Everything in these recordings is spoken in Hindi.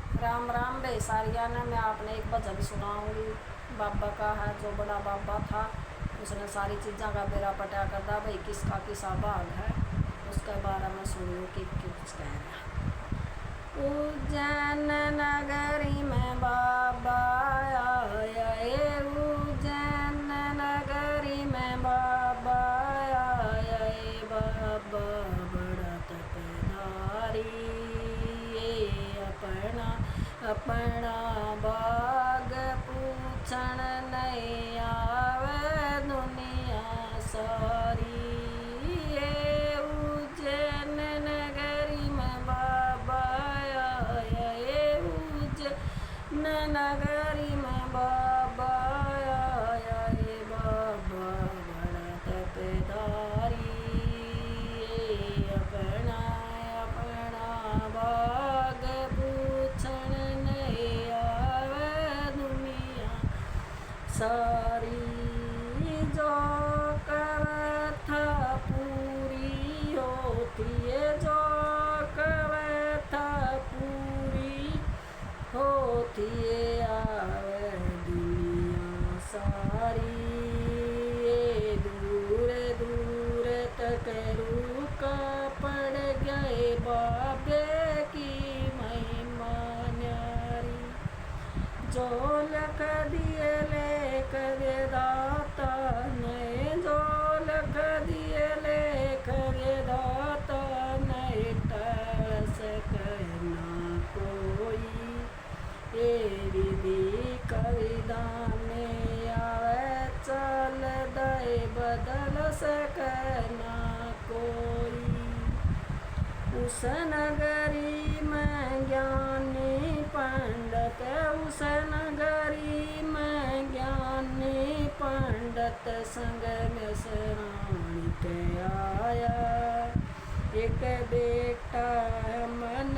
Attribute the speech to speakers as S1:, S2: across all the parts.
S1: राम राम बेसारिया ने मैं आपने एक भजन सुनाऊंगी। बाबा का है जो बड़ा बाबा था, उसने सारी चीज़ों का बेरा पटा कर दा भाई किसका किसा भाग है, उसके बारे में सुनियो कि कुछ कह रहा। उज्जैन नगरी में बाबा आया, उज्जैन नगरी में बाबा आया, बाबा बड़ा तपधारी अपना अपना बाग पूछण नहीं आवे दुनिया सारी। उज्जैन नगरी में बाबा आया, उज्जैन नगरी में बाबा आया, बाबा बड़ा तपधारी अपना अपना बाग पूछण नहीं आवे दुनिया सारी। जो कथा पूरी होती है, जो कथा पूरी होती है आवे दुनिया सारी। दूर दूर तक रुका पड़ गए बाबे की महिमा न्यारी। जो लख दिए लेख दाता नए, जो लख दिए लेख दाता नए टल सकना कोई। ये विधि कविता में आवे चल दे बदल सकना कोई। उस नगरी में ज्ञानी पंडित, उस नगरी में ज्ञानी पंडित संग में शराणी के आया। एक बेटा मन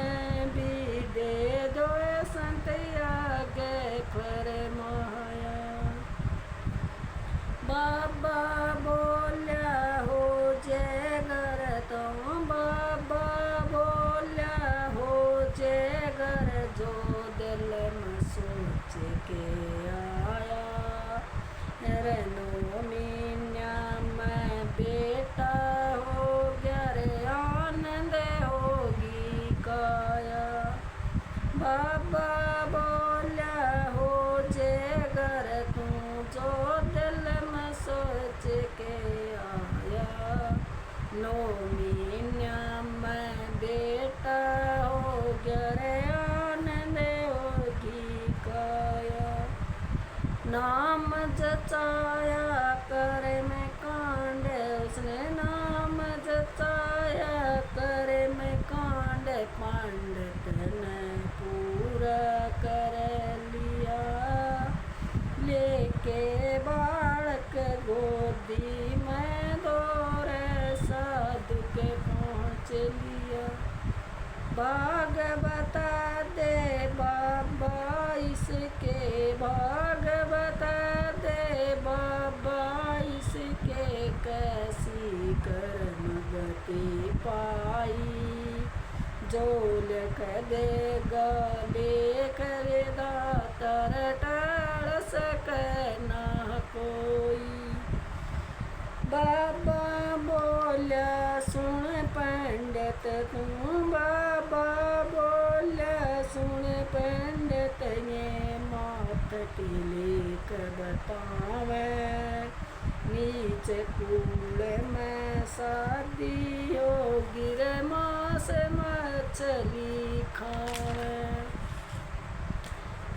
S1: भी दे दो संत आगे फरमाया। बाबा बोल्या हो जय घर तो, बाबा बोल्या हो जय घर जो दिल में सोच के आया। रनो मीन्या में बेटा हो गया रे आनंद होगी काया। बाबा बोल्या हो जय घर तू जो दिल में सोच के आया। नो मीन्या में बेटा हो गया रे आनंद होगी काया। नाम जचाया करे में कांड, उसने नाम जचाया करे में कांड। पंडित ने पूरा कर लिया, लेके बालक गोदी में दौरे साधु के पहुँच लिया। भाग बता दे बाबा इसके, भाग बता दे बाबा इसके, कैसी कर्म गति पाई। जो लिख देगा लेख दातर टाल सकना कोई। बाबा बोल्या सुन पंडित तू, बाबा बोल्या सुन पंडित ये मात की लेख बतावे। नीच कूल में शादी होगी रे मांस मछली खावे।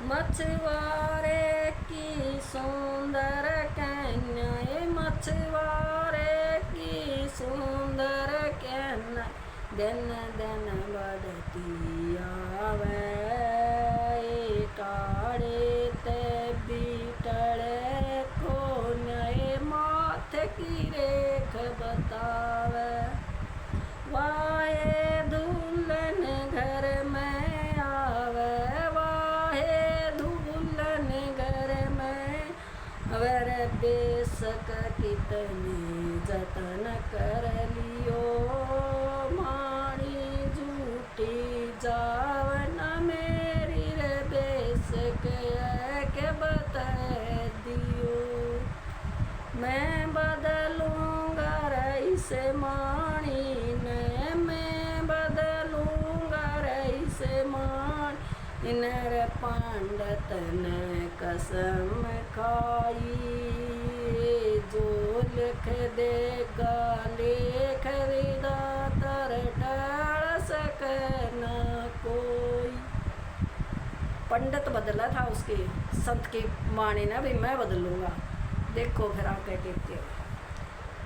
S1: मछुआरे की सुंदर कन्या, ये मछुआरे की सुंदर कन्या दिन दिन बढ़ती आवे। टाड़े ते बीटड़े को नए माथे की रेख बतावे। वाहे दुल्हन घर में आवे, वाहे दुल्हन घर में अवर बेशक कितने जतन कर लियो। माड़ी झूठी जावन मेरी मैं बदलूंगा रईस माणी ने, मैं बदलूंगा रईस माणी नर पंडित ने कसम खाई, जो लिख देगा लेख विधाता टाल सके न कोई। पंडित बदला था उसके संत की माने ना भी मैं बदलूंगा। देखो फिर आगे कहते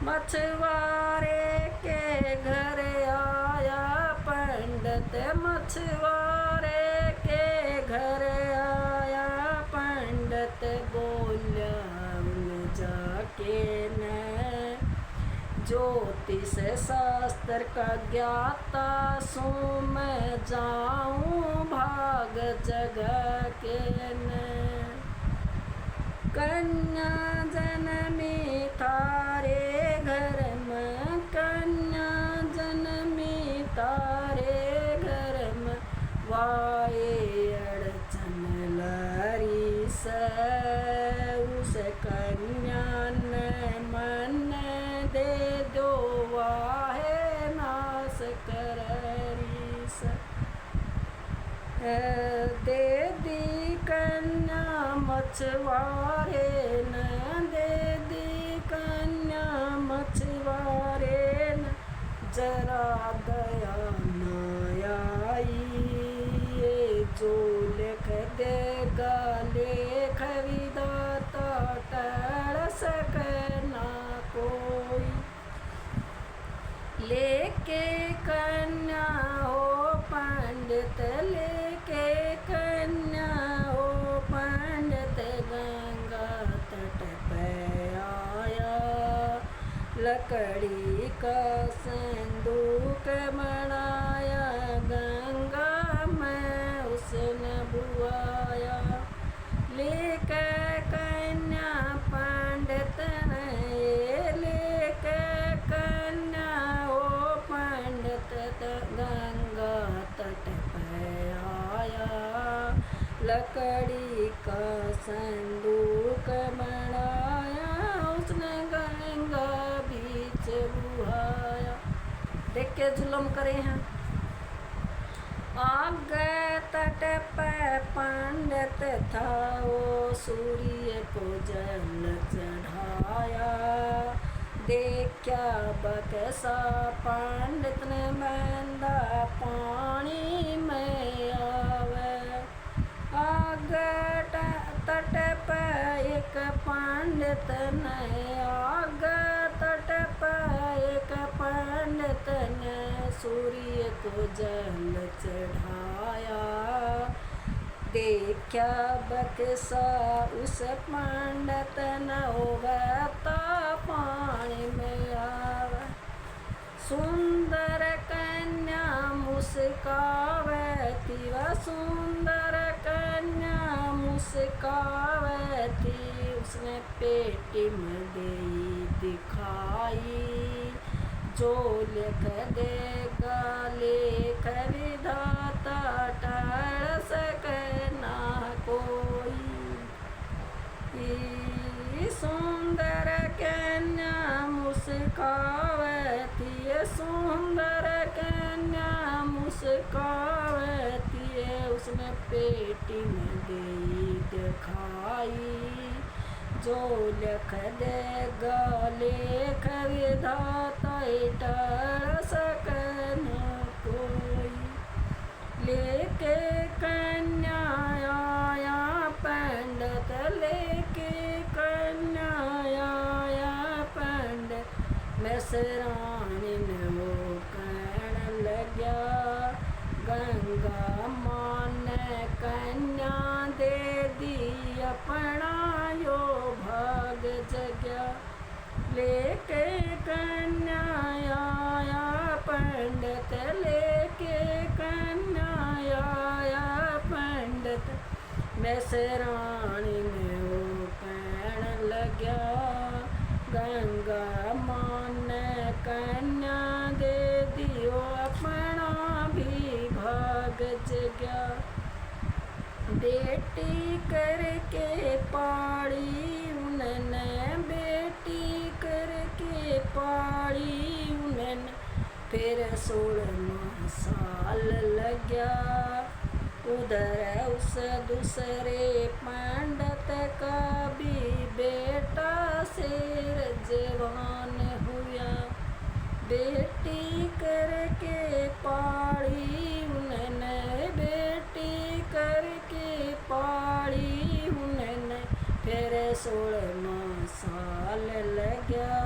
S1: मछुआरे के घर आया पंडित, मछुआरे के घर आया पंडित, बोल्या जाके न ज्योतिष शास्त्र का ज्ञाता सो मैं जाऊं भाग जगह के न, कन्या जन्मी तारे घर में, कन्या जन्मी तारे घर में, वाए अड़चन लारी से उस कन्या ने मन दे दो वाहे नाश करी से, दे दी कन्या मछुआरे न, दे दी कन्या मछुआरे न, जरा दया न आई, जो लिख देगा लेख विधाता टाल सके ना कोई। लेके कन्या हो पंडित, लेके कन्या हो पंडित, गंगा तट पे आया, लकड़ी का संदूक बनाया, गंगा में उसने बुआया, लेके कन्या पंडित ने, लेके कन्या हो पंडित, गंगा तट पे आया, लकड़ी का संदूक बनाया, उसने गंगा बीच बुहाया। देख के जुल्म करे हैं। आगे तट पे पंडित था, वो सूर्य को जल चढ़ाया, देखा बकसा पंडित ने बंदा पानी में आवे, आगे तट पे एक पंडित ने, आगे तट पे एक पंडित ने सूर्य को जल चढ़ाया, देखा बक्सा उस पंडित न उगता पानी में आवे, सुंदर कन्या मुस्कावे थी, वह सुंदर कन्या मुस्कावे थी, उसने पेटी में दे दिखाई, जो लिख देगा लेख विधाता टाल सके ना कोई। सुंदर कन्या मुस्कावे थी, सुंदर कन्या मुस्कावे थी, उसने पेटी में दे दिखाई, जो लिख देगा लेख विधाता टाल सके न कोई। लेके कन्या आया पंडित, लेके कन्या आया पंडित, मिसरानी ने वो कहने लग्या, गंगा माँ ने कन्या दे दी अपना यो भाग जग्या, लेके कन्या आया पंडित, लेके कन्या आया पंडित, मिसरानी ने वो कहने लग्या, गंगा माँ ने कन्या दे दियो अपना भी भाग जग्या, बेटी करके पाड़ी उनने बेटी बेटी करके पाली उन्हें फिर 16वां साल लग गया। उधर उस दूसरे पंडित का भी बेटा शेर जवान हुआ। बेटी करके पाली उन्हें बेटी करके पाली उन्हें फिर 16वां साल लग गया।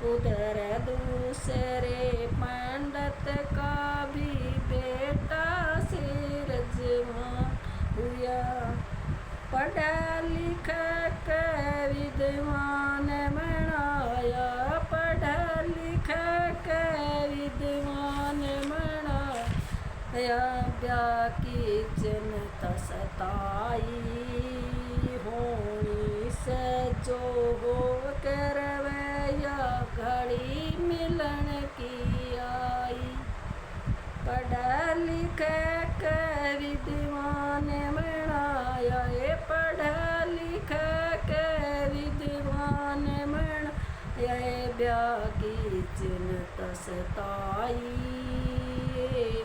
S1: उधर दूसरे पंडित का भी बेटा शेर जवान हुआ। पढ़ा लिखा के विद्वान बनाया, पढ़ा लिखा के विद्वान बनाया। ब्याह की चिंता सताई होनी से जो हो करवैया घड़ी मिलन की आई। पढ़ा लिखा के विद्वान बनाया, ये पढ़ा लिखा के विद्वान बनाया। ब्याह की चिंता सताई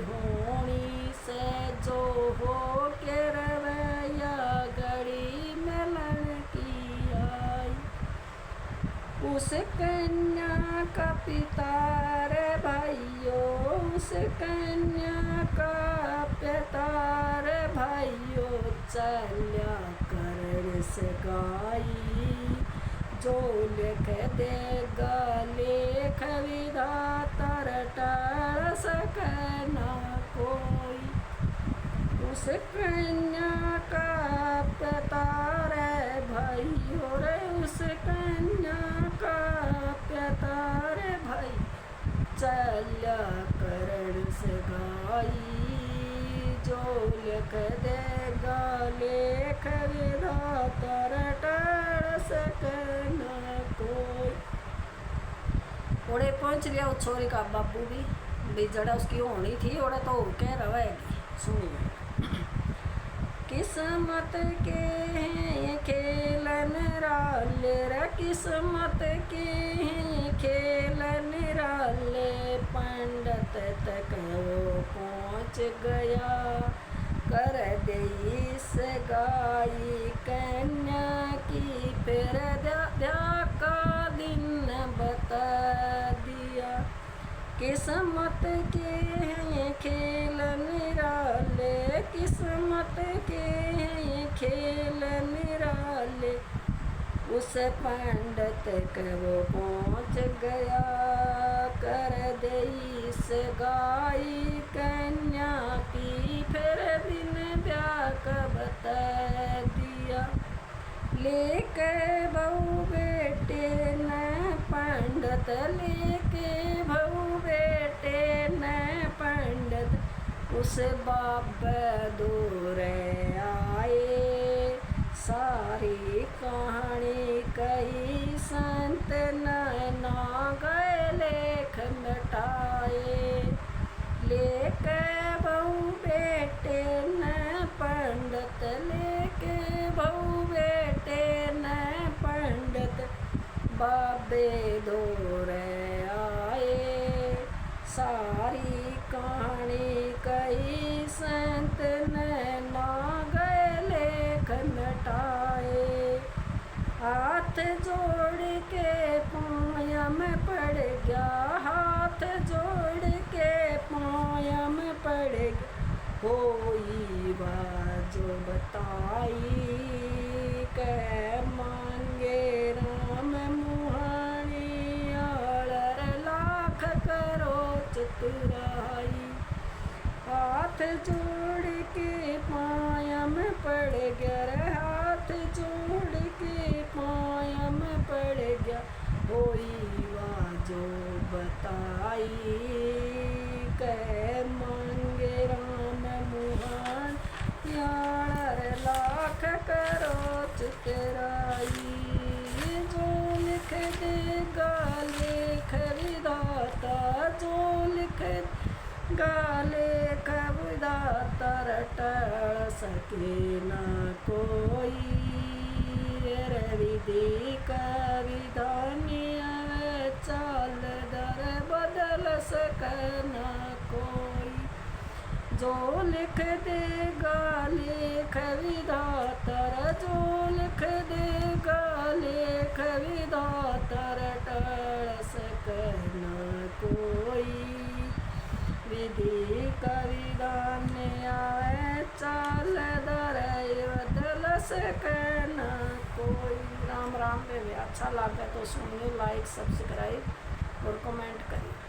S1: होनी से जो हो के रवैया घड़ी मिलन की आई। उस कन्या का पिता रे भाइयों, उस कन्या का पिता रे भाइयों चल्या करण से गाई। जो लिख देगा लेख विधाता टाल सके ना कोई। उस कन्या का पिता रे भाइयों रे, उस कन्या का पिता रे भाई चल्या करण से गाई। जो लिख देगा लेख विधाता टाल सके ना कोई। ओड़े पहुंच गया उस छोरी का बाबू भी जड़ा उसकी होनी थी ओड़े तो कह रहेगी। सुनिए। किस्मत के हैं खेल निराले रे, किस्मत के हैं खेल निराले। पंडित तक वो पहुँच गया, कर दई से गाई कन्या की। फिर ब्याह का दिन बता दिया। किस्मत के हैं खेल निराले, किस्मत के हैं खेल निराले। उस पंडित के वो पहुँच गया, कर दई से गाई कन्या की। फिर दिन ब्याह का बता दिया। लेके बहू बेटे न पंडित, लेके बहू बेटे न पंडित उस बाप दूर आए। सारी कहानी कही संत ना गए लेख मिटाए। लेके बहू बेटे न पंडित, लेके बहू बेटे न पंडित बाबे दूर आए। सारी कहानी कही संत ना गए लेख मिटाए। हाथ जोड़ के पाया में पड़ गया, हाथ जोड़ के पाया में पड़ गया। होई बाजो बताई के मांगे राम मुहानी। आलर लाख करो चतुराई। हाथ जोड़ के पाया में पड़ गया रे, हाथ जोड़ के पाया में पड़ गया। होई बाजो बताई के मांगे राम मुहान। यार लाख करो चतुराई। जो लिख देगा लेख विधाता, जो लिख गाले कविदा तर टल सके ना कोई। रे विधि का विधान आवे चाल दर बदल सके न कोई। जो लिख देगा लेख विधातर, जो लिख देगा लेख विधातर, टल सके न कोई। विधि का विधान आवे चाल दर बदल सके न कोई। राम राम बेबे, अच्छा लगे तो सुनिए, लाइक सब्सक्राइब और कमेंट करिए।